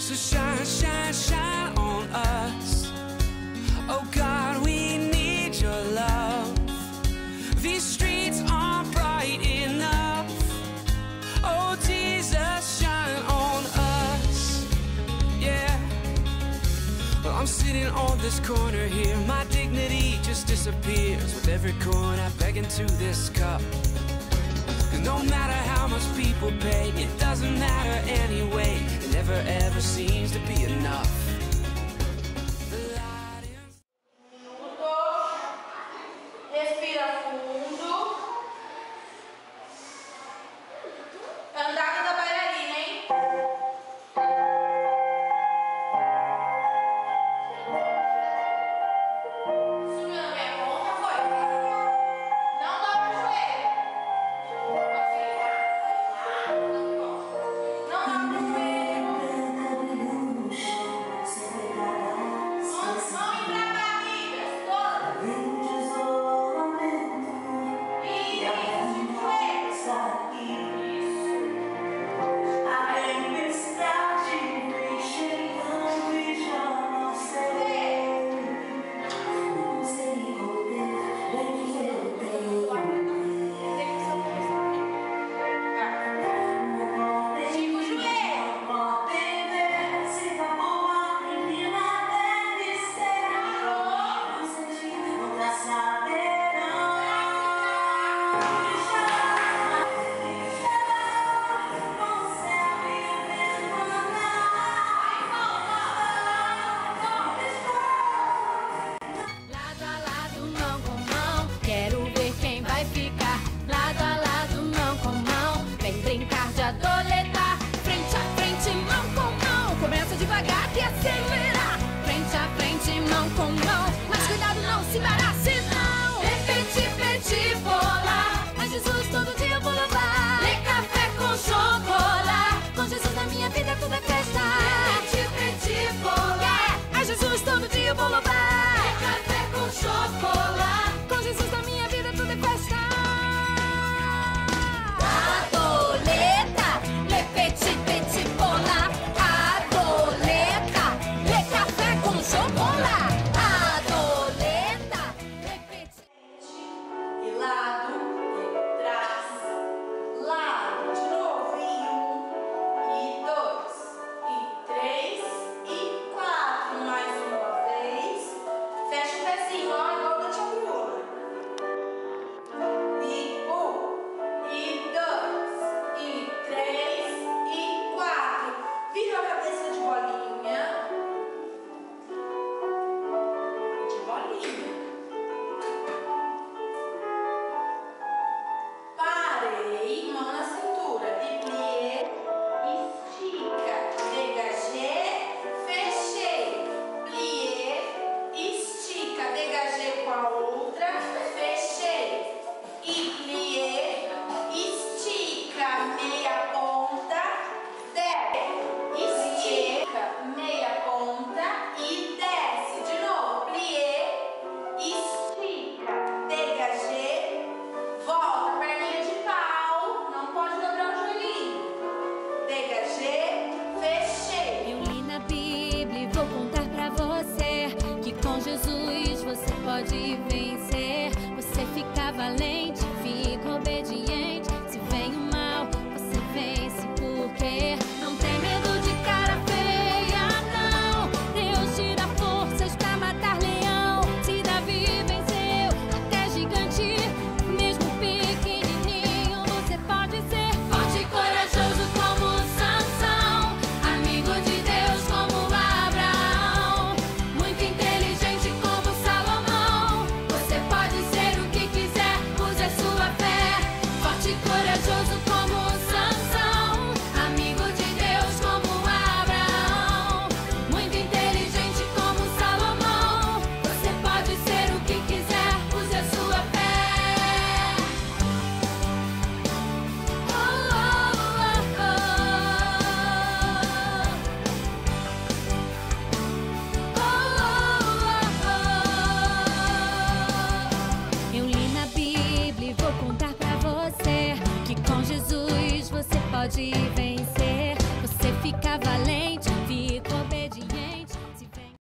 So shine, shine, shine on us. Oh God, we need your love. These streets aren't bright enough. Oh Jesus, shine on us. Yeah. Well, I'm sitting on this corner here. My dignity just disappears with every coin I beg into this cup. Cause no matter how much people pay, it doesn't matter anyway. It never ever seems to be enough. Respira fundo. Andada da bailarina, hein? Subiu na minha ponta, foi? Não dobra o joelho. Não dobra o joelho. Mão em pra barriga, todas. Pode vencer, você fica valente, fica obediente. Se vem o mal, você vence, porque não tem medo de cara feia, não. Deus te dá forças pra matar leão. Se Davi venceu até gigante, mesmo pequenininho, você pode ser forte e corajoso como Sansão, amigo de Deus como Abraão, muito inteligente como Salomão. Você pode ser o que quiser, use a sua fé. Forte e corajoso como Sansão, amigo de Deus como Abraão, muito inteligente como Salomão. Você pode ser o que quiser, use a sua fé. Eu li na Bíblia e vou contar pra você que com Jesus você pode vencer. Você fica valente,